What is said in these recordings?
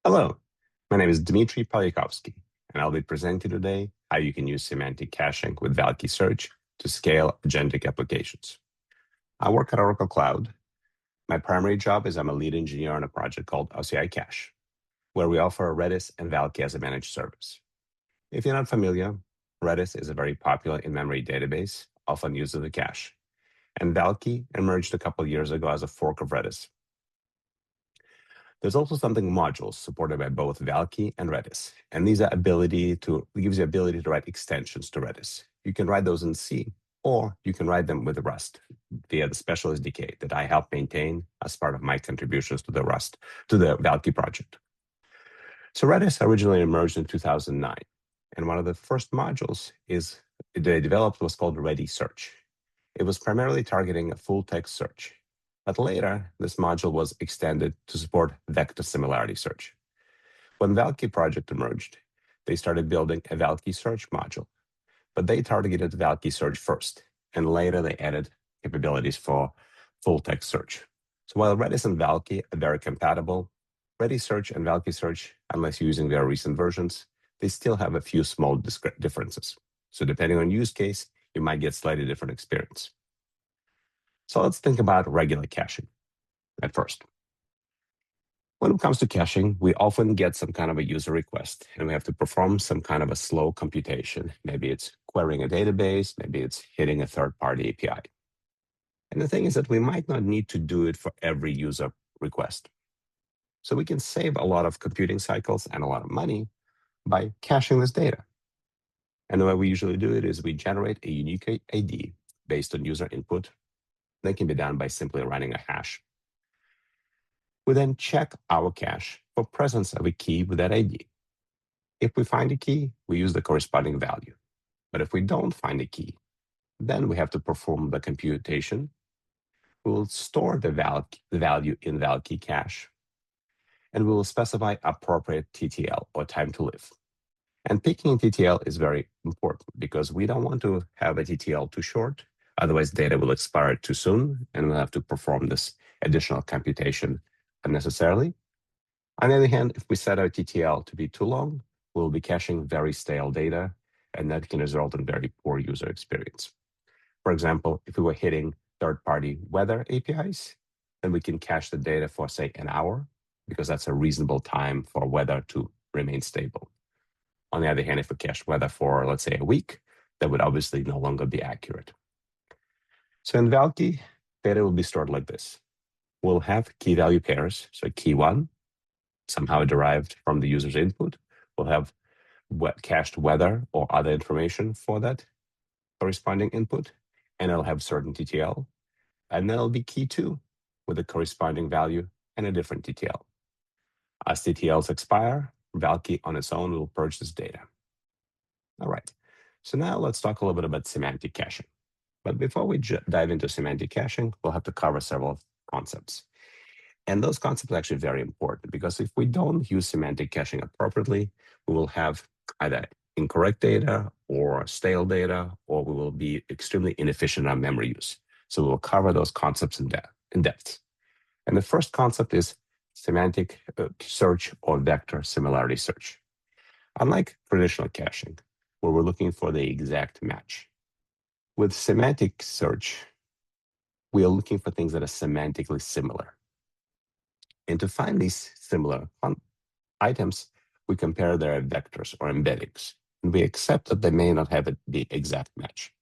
Hello, my name is Dmitry Polyakovsky, and I'll be presenting today how you can use semantic caching with valkey-search to scale agentic applications. I work at Oracle Cloud. My primary job is I'm a lead engineer on a project called OCI Cache, where we offer Redis and Valkey as a managed service. If you're not familiar, Redis is a very popular in-memory database, often used as a cache, and Valkey emerged a couple of years ago as a fork of Redis. There's also something modules supported by both Valkey and Redis, and these are gives you ability to write extensions to Redis. You can write those in C, or you can write them with Rust via the special SDK that I help maintain as part of my contributions to the Valkey project. So Redis originally emerged in 2009, and one of the first modules they developed was called Valkey-search. It was primarily targeting a full-text search. But later, this module was extended to support vector similarity search. When Valkey project emerged, they started building a valkey-search module, but they targeted valkey-search first, and later they added capabilities for full-text search. So while Redis and Valkey are very compatible, Valkey-search and valkey-search, unless you're using their recent versions, they still have a few small differences. So depending on use case, you might get slightly different experience. So let's think about regular caching at first. When it comes to caching, we often get some kind of a user request, and we have to perform some kind of a slow computation. Maybe it's querying a database, maybe it's hitting a third-party API. And the thing is that we might not need to do it for every user request. So we can save a lot of computing cycles and a lot of money by caching this data. And the way we usually do it is we generate a unique ID based on user input. That can be done by simply running a hash. We then check our cache for presence of a key with that ID. If we find a key, we use the corresponding value. But if we don't find a key, then we have to perform the computation. We will store the value in Valkey cache, and we will specify appropriate TTL, or time to live. And picking TTL is very important because we don't want to have a TTL too short. Otherwise, data will expire too soon, and we'll have to perform this additional computation unnecessarily. On the other hand, if we set our TTL to be too long, we'll be caching very stale data, and that can result in very poor user experience. For example, if we were hitting third-party weather APIs, then we can cache the data for, say, an hour, because that's a reasonable time for weather to remain stable. On the other hand, if we cache weather for, let's say, a week, that would obviously no longer be accurate. So in Valkey, data will be stored like this. We'll have key value pairs, so key 1, somehow derived from the user's input. We'll have cached weather or other information for that corresponding input, and it'll have certain TTL. And then it'll be key 2 with a corresponding value and a different TTL. As TTLs expire, Valkey on its own will purge this data. All right, so now let's talk a little bit about semantic caching. But before we dive into semantic caching, we'll have to cover several concepts. And those concepts are actually very important because if we don't use semantic caching appropriately, we will have either incorrect data or stale data, or we will be extremely inefficient in our memory use. So we'll cover those concepts in depth. And the first concept is semantic search or vector similarity search. Unlike traditional caching, where we're looking for the exact match, with semantic search, we are looking for things that are semantically similar. And to find these similar items, we compare their vectors or embeddings, and we accept that they may not have the exact match.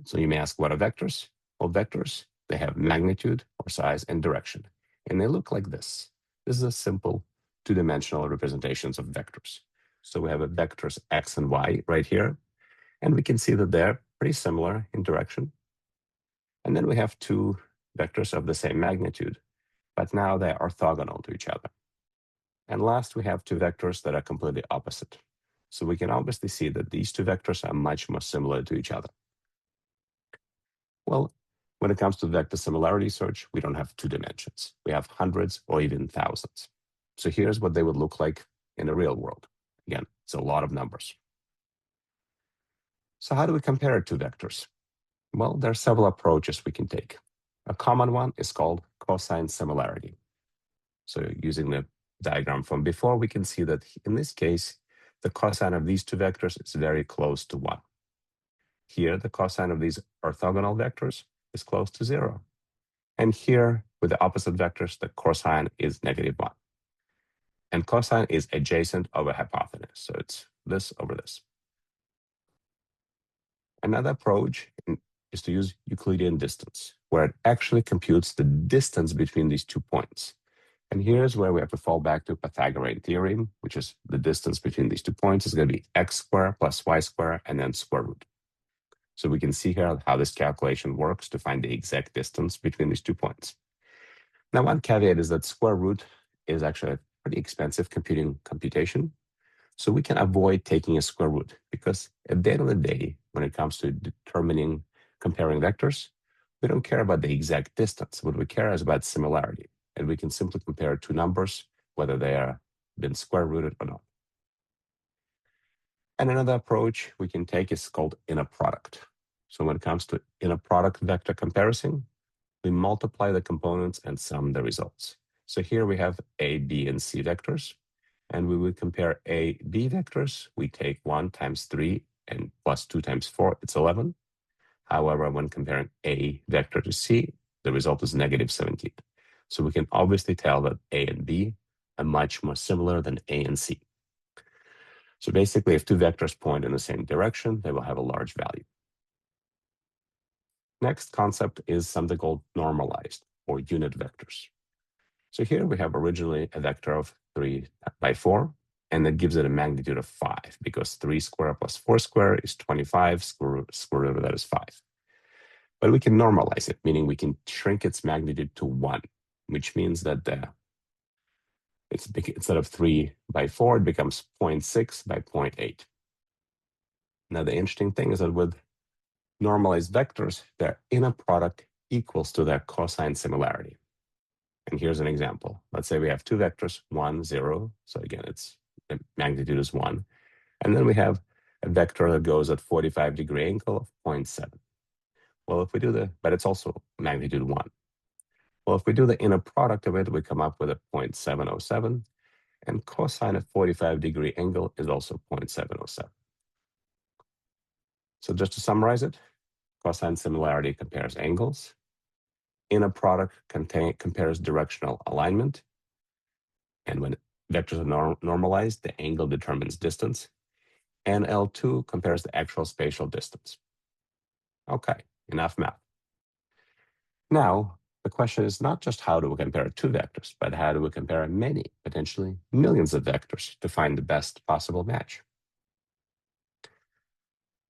So you may ask, what are vectors? Well, vectors, they have magnitude or size and direction, and they look like this. This is a simple two-dimensional representations of vectors. So we have a vectors x and y right here, and we can see that they're pretty similar in direction. And then we have two vectors of the same magnitude, but now they're orthogonal to each other. And last, we have two vectors that are completely opposite. So we can obviously see that these two vectors are much more similar to each other. Well, when it comes to vector similarity search, we don't have two dimensions. We have hundreds or even thousands. So here's what they would look like in the real world. Again, it's a lot of numbers. So how do we compare two vectors? Well, there are several approaches we can take. A common one is called cosine similarity. So using the diagram from before, we can see that in this case, the cosine of these two vectors is very close to 1. Here, the cosine of these orthogonal vectors is close to 0. And here, with the opposite vectors, the cosine is -1. And cosine is adjacent over hypotenuse, so it's this over this. Another approach is to use Euclidean distance, where it actually computes the distance between these 2 points. And here's where we have to fall back to Pythagorean theorem, which is the distance between these 2 points is going to be x squared plus y squared and then square root. So we can see here how this calculation works to find the exact distance between these 2 points. Now, one caveat is that square root is actually a pretty expensive computation. So we can avoid taking a square root because at the end of the day, when it comes to comparing vectors, we don't care about the exact distance. What we care is about similarity. And we can simply compare 2 numbers, whether they are been square rooted or not. And another approach we can take is called inner product. So when it comes to inner product vector comparison, we multiply the components and sum the results. So here we have A, B, and C vectors. And we will compare A, B vectors. We take 1 times 3 and plus 2 times 4, it's 11. However, when comparing A vector to C, the result is -17. So we can obviously tell that A and B are much more similar than A and C. So basically, if 2 vectors point in the same direction, they will have a large value. Next concept is something called normalized or unit vectors. So here we have originally a vector of 3 by 4, and that gives it a magnitude of 5 because 3 squared plus 4 squared is 25, square root of that is 5. But we can normalize it, meaning we can shrink its magnitude to 1, which means that instead of 3 by 4, it becomes 0.6 by 0.8. Now, the interesting thing is that with normalized vectors, their inner product equals to their cosine similarity. And here's an example. Let's say we have 2 vectors, 1, 0. So again, the magnitude is 1. And then we have a vector that goes at 45-degree angle of 0.7. Well, if we do but it's also magnitude 1. Well, if we do the inner product of it, we come up with a 0.707. And cosine of 45-degree angle is also 0.707. So just to summarize it, cosine similarity compares angles. Inner product compares directional alignment. And when vectors are normalized, the angle determines distance. And L2 compares the actual spatial distance. Okay, enough math. Now, the question is not just how do we compare 2 vectors, but how do we compare many, potentially millions of vectors to find the best possible match?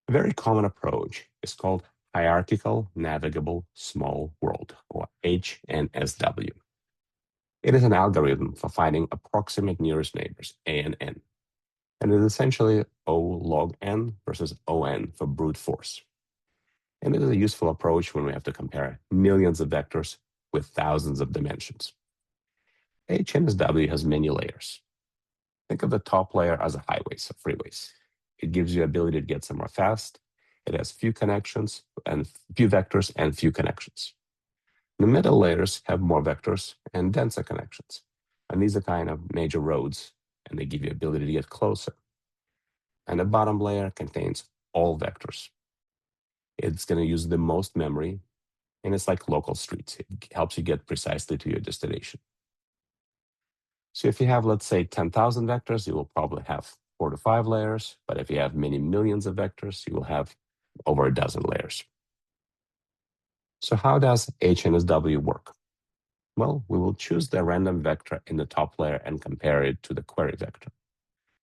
A very common approach is called Hierarchical Navigable Small World, or HNSW. It is an algorithm for finding approximate nearest neighbors, A and N. And it is essentially O log N versus ON for brute force. And it is a useful approach when we have to compare millions of vectors with thousands of dimensions. HNSW has many layers. Think of the top layer as a highways or freeways. It gives you the ability to get somewhere fast. It has few connections and few vectors and few connections. The middle layers have more vectors and denser connections. And these are kind of major roads, and they give you the ability to get closer. And the bottom layer contains all vectors. It's going to use the most memory, and it's like local streets. It helps you get precisely to your destination. So if you have, let's say, 10,000 vectors, you will probably have 4 to 5 layers. But if you have many millions of vectors, you will have over a dozen layers. So how does HNSW work? Well, we will choose the random vector in the top layer and compare it to the query vector.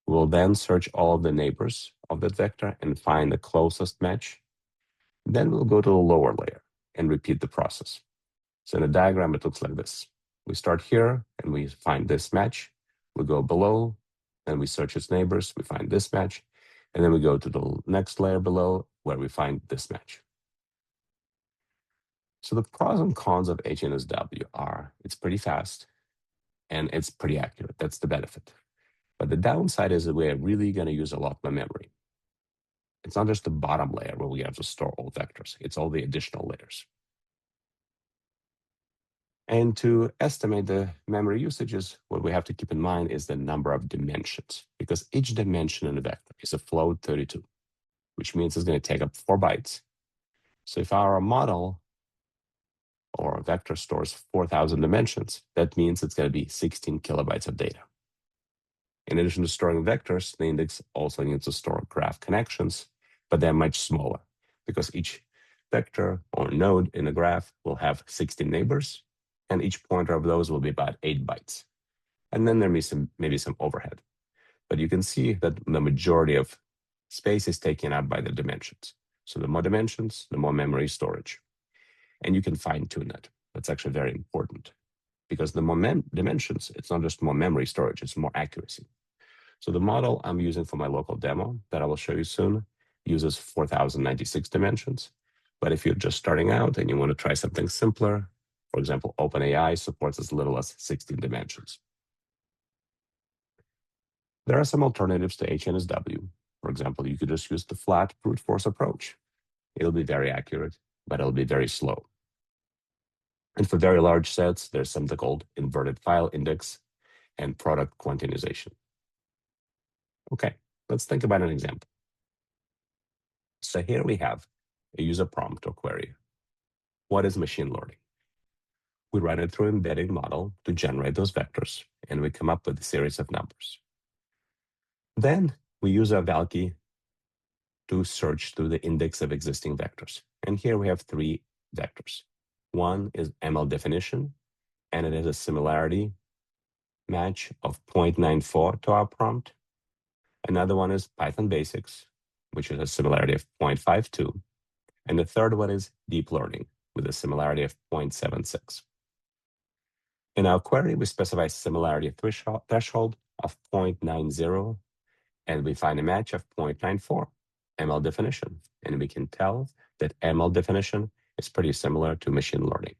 We will then search all of the neighbors of that vector and find the closest match. Then we'll go to the lower layer and repeat the process. So in a diagram, it looks like this. We start here and we find this match. We go below and we search its neighbors. We find this match. And then we go to the next layer below where we find this match. So the pros and cons of HNSW are it's pretty fast and it's pretty accurate. That's the benefit. But the downside is that we're really going to use a lot more memory. It's not just the bottom layer where we have to store all vectors. It's all the additional layers. And to estimate the memory usages, what we have to keep in mind is the number of dimensions, because each dimension in a vector is a float 32, which means it's going to take up 4 bytes. So if our model or a vector stores 4,000 dimensions, that means it's going to be 16 kilobytes of data. In addition to storing vectors, the index also needs to store graph connections, but they're much smaller because each vector or node in a graph will have 16 neighbors, and each pointer of those will be about 8 bytes. And then there may be maybe some overhead. But you can see that the majority of space is taken up by the dimensions. So the more dimensions, the more memory storage. And you can fine tune that. That's actually very important because the more dimensions, it's not just more memory storage, it's more accuracy. So the model I'm using for my local demo that I will show you soon uses 4,096 dimensions. But if you're just starting out and you want to try something simpler, for example, OpenAI supports as little as 16 dimensions. There are some alternatives to HNSW. For example, you could just use the flat brute force approach. It'll be very accurate, but it'll be very slow. And for very large sets, there's something called inverted file index and product quantization. Okay, let's think about an example. So here we have a user prompt or query. What is machine learning? We run it through an embedding model to generate those vectors, and we come up with a series of numbers. Then we use our valkey to search through the index of existing vectors. And here we have 3 vectors. One is ML definition, and it has a similarity match of 0.94 to our prompt. Another one is Python basics, which is a similarity of 0.52. And the third one is deep learning with a similarity of 0.76. In our query, we specify similarity threshold of 0.90, and we find a match of 0.94, ML definition. And we can tell that ML definition is pretty similar to machine learning.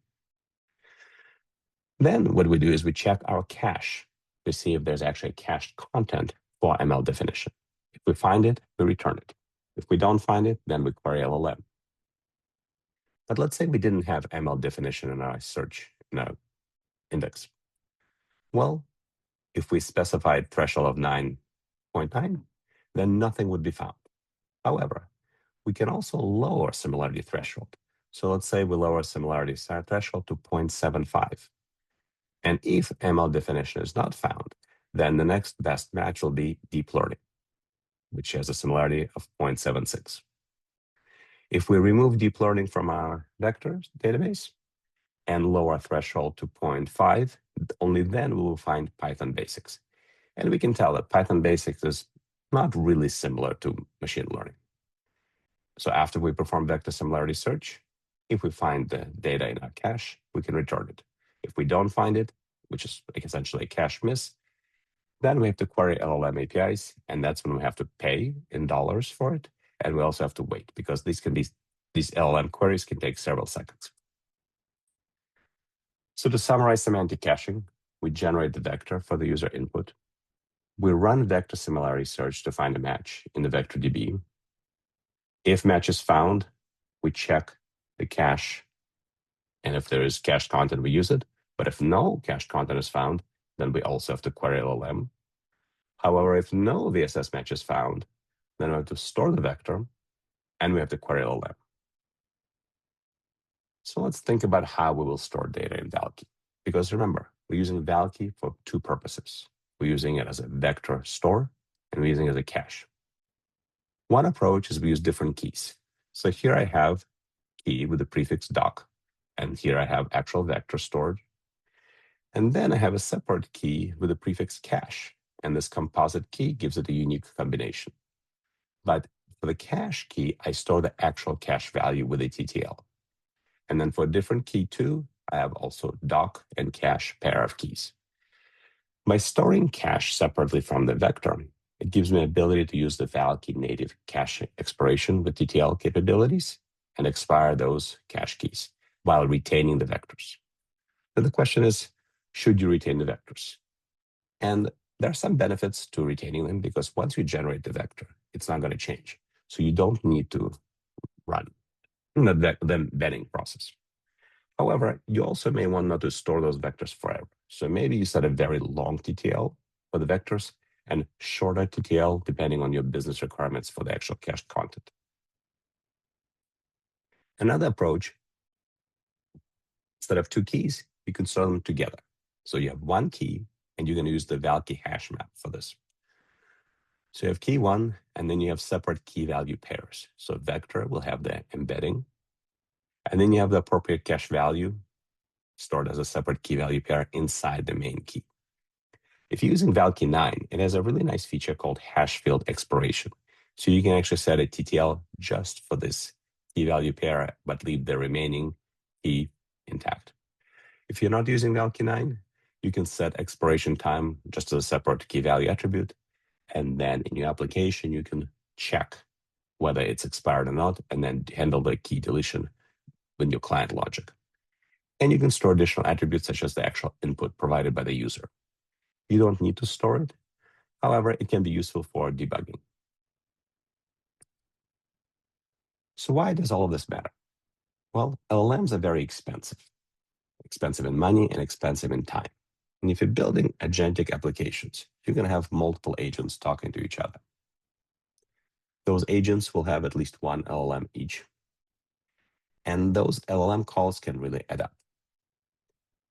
Then what we do is we check our cache to see if there's actually cached content for ML definition. If we find it, we return it. If we don't find it, then we query LLM. But let's say we didn't have ML definition in our search index. Well, if we specified threshold of 9.9, then nothing would be found. However, we can also lower similarity threshold. So let's say we lower similarity threshold to 0.75. And if ML definition is not found, then the next best match will be deep learning, which has a similarity of 0.76. If we remove deep learning from our vectors database and lower threshold to 0.5, only then we will find Python basics. And we can tell that Python basics is not really similar to machine learning. So after we perform vector similarity search, if we find the data in our cache, we can return it. If we don't find it, which is essentially a cache miss, then we have to query LLM APIs, and that's when we have to pay in dollars for it. And we also have to wait because these LLM queries can take several seconds. So to summarize semantic caching, we generate the vector for the user input. We run vector similarity search to find a match in the vector DB. If match is found, we check the cache, and if there is cached content, we use it. But if no cached content is found, then we also have to query LLM. However, if no VSS match is found, then we have to store the vector, and we have to query LLM. So let's think about how we will store data in valkey. Because remember, we're using valkey for 2 purposes. We're using it as a vector store, and we're using it as a cache. One approach is we use different keys. So here I have key with the prefix doc, and here I have actual vector stored. And then I have a separate key with the prefix cache, and this composite key gives it a unique combination. But for the cache key, I store the actual cache value with a TTL. And then for a different key too, I have also doc and cache pair of keys. By storing cache separately from the vector, it gives me the ability to use the valkey native cache expiration with TTL capabilities and expire those cache keys while retaining the vectors. Then the question is, should you retain the vectors? And there are some benefits to retaining them because once you generate the vector, it's not going to change. So you don't need to run the embedding process. However, you also may want not to store those vectors forever. So maybe you set a very long TTL for the vectors and shorter TTL depending on your business requirements for the actual cached content. Another approach, instead of two keys, you can store them together. So you have one key, and you're going to use the valkey hash map for this. So you have key one, and then you have separate key value pairs. So vector will have the embedding, and then you have the appropriate cache value stored as a separate key value pair inside the main key. If you're using valkey 9, it has a really nice feature called hash field expiration. So you can actually set a TTL just for this key value pair, but leave the remaining key intact. If you're not using valkey 9, you can set expiration time just as a separate key value attribute. And then in your application, you can check whether it's expired or not, and then handle the key deletion with your client logic. And you can store additional attributes such as the actual input provided by the user. You don't need to store it. However, it can be useful for debugging. So why does all of this matter? Well, LLMs are very expensive in money and expensive in time. And if you're building agentic applications, you're going to have multiple agents talking to each other. Those agents will have at least one LLM each. And those LLM calls can really add up.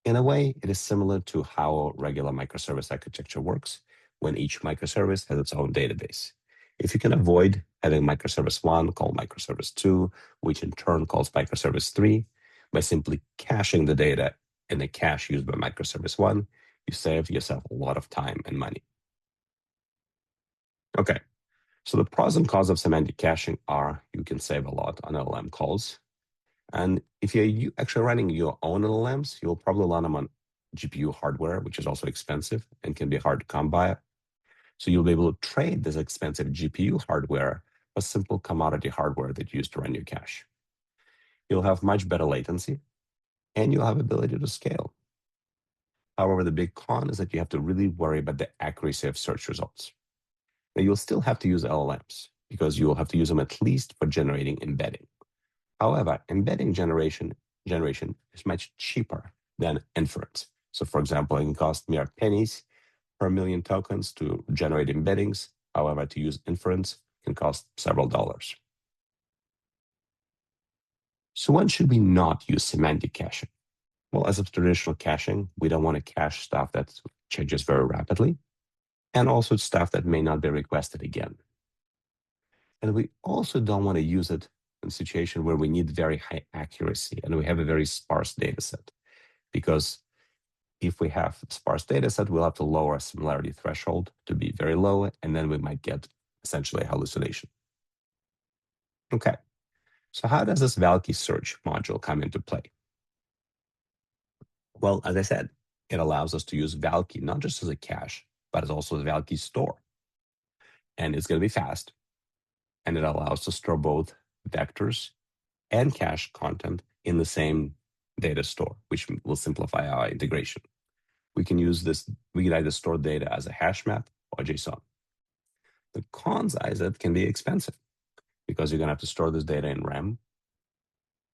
In a way, it is similar to how regular microservice architecture works when each microservice has its own database. If you can avoid having microservice 1 call microservice 2, which in turn calls microservice 3, by simply caching the data in the cache used by microservice 1, you save yourself a lot of time and money. Okay, so the pros and cons of semantic caching are you can save a lot on LLM calls. And if you're actually running your own LLMs, you'll probably run them on GPU hardware, which is also expensive and can be hard to come by. So you'll be able to trade this expensive GPU hardware for simple commodity hardware that you use to run your cache. You'll have much better latency, and you'll have ability to scale. However, the big con is that you have to really worry about the accuracy of search results. Now, you'll still have to use LLMs because you will have to use them at least for generating embedding. However, embedding generation is much cheaper than inference. So for example, it can cost mere pennies per million tokens to generate embeddings. However, to use inference can cost several dollars. So when should we not use semantic caching? Well, as of traditional caching, we don't want to cache stuff that changes very rapidly, and also stuff that may not be requested again. And we also don't want to use it in a situation where we need very high accuracy and we have a very sparse data set. Because if we have a sparse data set, we'll have to lower a similarity threshold to be very low, and then we might get essentially a hallucination. Okay, so how does this valkey-search module come into play? Well, as I said, it allows us to use valkey not just as a cache, but as also a valkey store. And it's going to be fast, and it allows us to store both vectors and cache content in the same data store, which will simplify our integration. We can use this, we can either store data as a hash map or JSON. The cons is it can be expensive because you're going to have to store this data in RAM,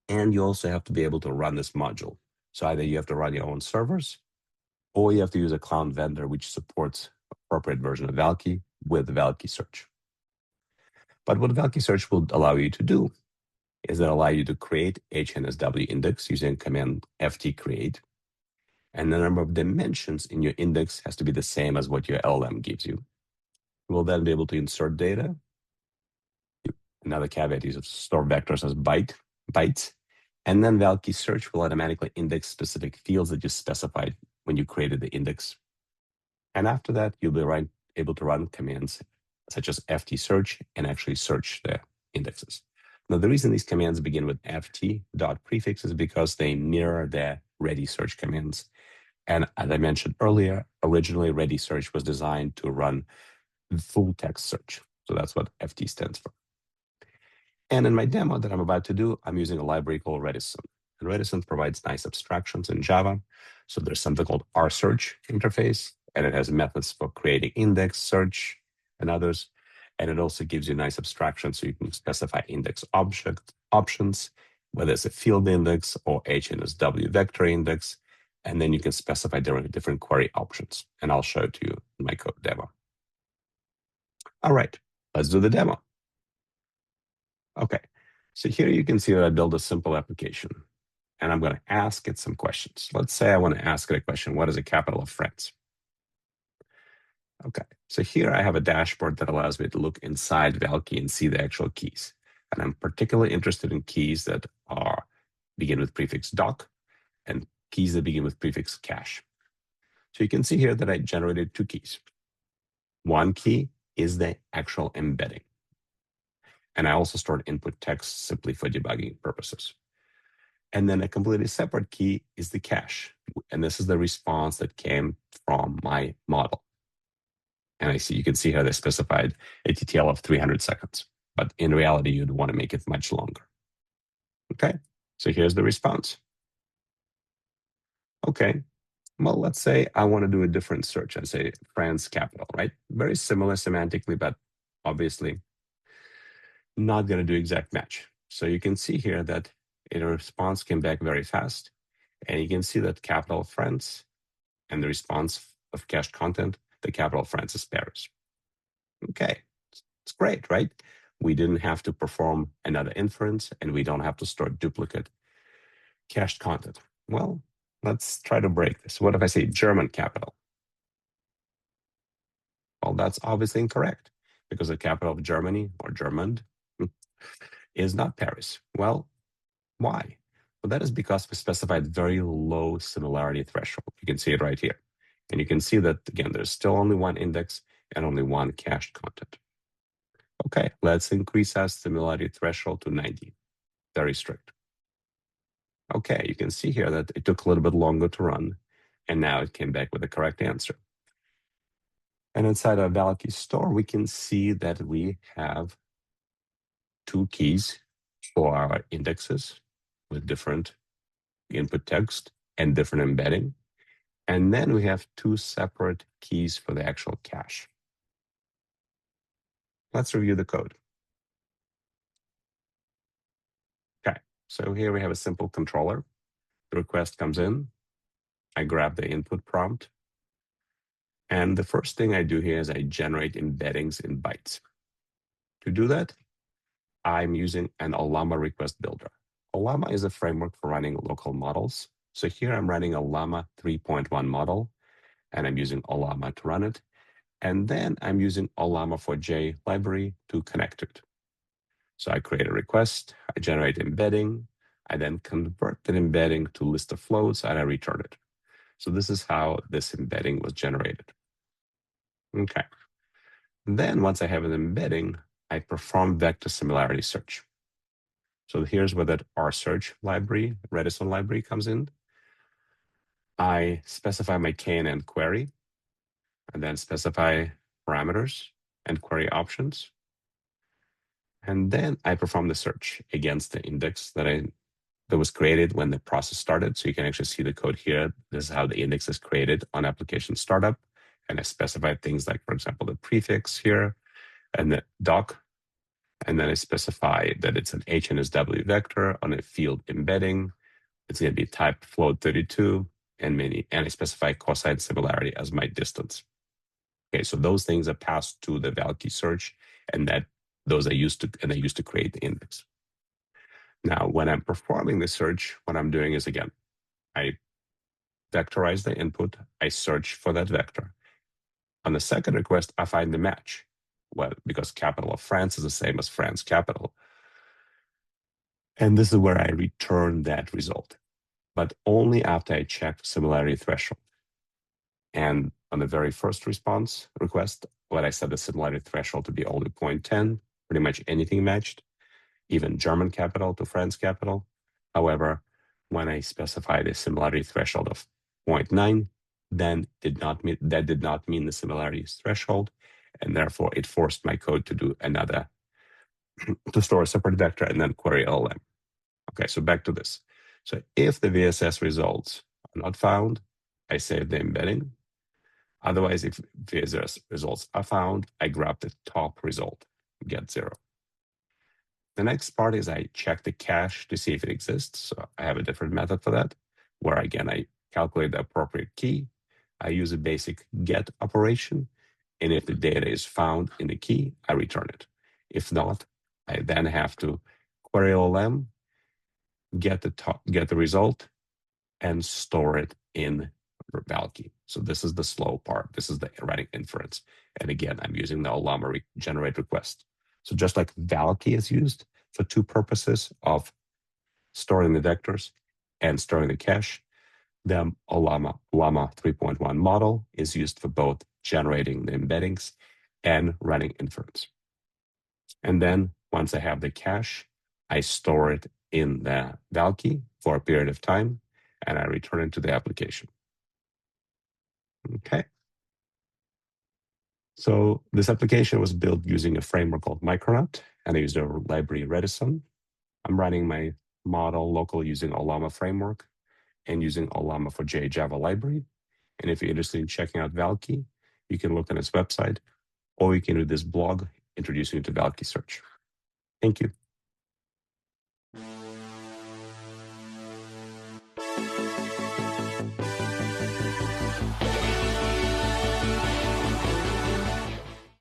and you also have to be able to run this module. So either you have to run your own servers, or you have to use a cloud vendor which supports appropriate version of valkey with valkey-search. But what valkey-search will allow you to do is it allow you to create HNSW index using command ft-create. And the number of dimensions in your index has to be the same as what your LLM gives you. You will then be able to insert data. Another caveat is to store vectors as bytes. And then valkey-search will automatically index specific fields that you specified when you created the index. And after that, you'll be able to run commands such as ft-search and actually search the indexes. Now, the reason these commands begin with ft.prefix is because they mirror the ready search commands. And as I mentioned earlier, originally ready search was designed to run full text search. So that's what ft stands for. And in my demo that I'm about to do, I'm using a library called Redison. And Redison provides nice abstractions in Java. So there's something called rsearch interface, and it has methods for creating index, search, and others. And it also gives you nice abstraction so you can specify index object options, whether it's a field index or HNS-W vector index. And then you can specify different query options. And I'll show it to you in my code demo. All right, let's do the demo. Okay, so here you can see that I built a simple application. And I'm going to ask it some questions. Let's say I want to ask it a question: what is the capital of France? Okay, so here I have a dashboard that allows me to look inside Valkey and see the actual keys. And I'm particularly interested in keys that begin with prefix doc and keys that begin with prefix cache. So you can see here that I generated 2 keys. One key is the actual embedding. And I also stored input text simply for debugging purposes. And then a completely separate key is the cache. And this is the response that came from my model. And you can see here they specified a TTL of 300 seconds. But in reality, you'd want to make it much longer. Okay, so here's the response. Okay, well, let's say I want to do a different search and say France capital, right? Very similar semantically, but obviously not going to do exact match. So you can see here that a response came back very fast. And you can see that capital of France and the response of cached content, the capital of France is Paris. Okay, it's great, right? We didn't have to perform another inference, and we don't have to store duplicate cached content. Well, let's try to break this. What if I say German capital? Well, that's obviously incorrect, because the capital of Germany, or German, is not Paris. Well, why? Well, that is because we specified very low similarity threshold. You can see it right here. And you can see that, again, there's still only one index and only one cached content. Okay, let's increase our similarity threshold to 90. Very strict. Okay, you can see here that it took a little bit longer to run, and now it came back with the correct answer. And inside our valkey store, we can see that we have 2 keys for our indexes with different input text and different embedding. And then we have 2 separate keys for the actual cache. Let's review the code. Okay, so here we have a simple controller. The request comes in. I grab the input prompt. And the first thing I do here is I generate embeddings in bytes. To do that, I'm using an Ollama request builder. Ollama is a framework for running local models. So here I'm running a Llama 3.1 model, and I'm using Ollama to run it. And then I'm using Ollama4j library to connect it. So I create a request, I generate embedding, I then convert that embedding to list of floats, and I return it. So this is how this embedding was generated. Okay. Then once I have an embedding, I perform vector similarity search. So here's where that rsearch library, Redison library comes in. I specify my KNN query, and then specify parameters and query options. And then I perform the search against the index that was created when the process started. So you can actually see the code here. This is how the index is created on application startup. And I specify things like, for example, the prefix here and the doc. And then I specify that it's an HNS-W vector on a field embedding. It's going to be type float 32 and I specify cosine similarity as my distance. Okay, so those things are passed to the valkey-search, and those are used to create the index. Now, when I'm performing the search, what I'm doing is, again, I vectorize the input, I search for that vector. On the second request, I find the match. Well, because capital of France is the same as France capital. And this is where I return that result, but only after I check similarity threshold. And on the very first request, what I set the similarity threshold to be only 0.10, pretty much anything matched, even German capital to France capital. However, when I specified a similarity threshold of 0.9, then that did not mean the similarity threshold, and therefore it forced my code to do to store a separate vector and then query LLM. Okay, so back to this. So if the VSS results are not found, I save the embedding. Otherwise, if these results are found, I grab the top result, get 0. The next part is I check the cache to see if it exists. So I have a different method for that, where again, I calculate the appropriate key. I use a basic get operation. And if the data is found in the key, I return it. If not, I then have to query LLM, get the result, and store it in valkey. So this is the slow part. This is the running inference. And again, I'm using the Ollama generate request. So just like valkey is used for two purposes of storing the vectors and storing the cache, the Llama 3.1 model is used for both generating the embeddings and running inference. And then once I have the cache, I store it in the valkey for a period of time, and I return it to the application. Okay. So this application was built using a framework called Micronaut, and I used a library Redison. I'm running my model locally using Ollama framework and using Ollama for JJava library. And if you're interested in checking out valkey, you can look on its website, or you can read this blog introducing you to valkey-search. Thank you.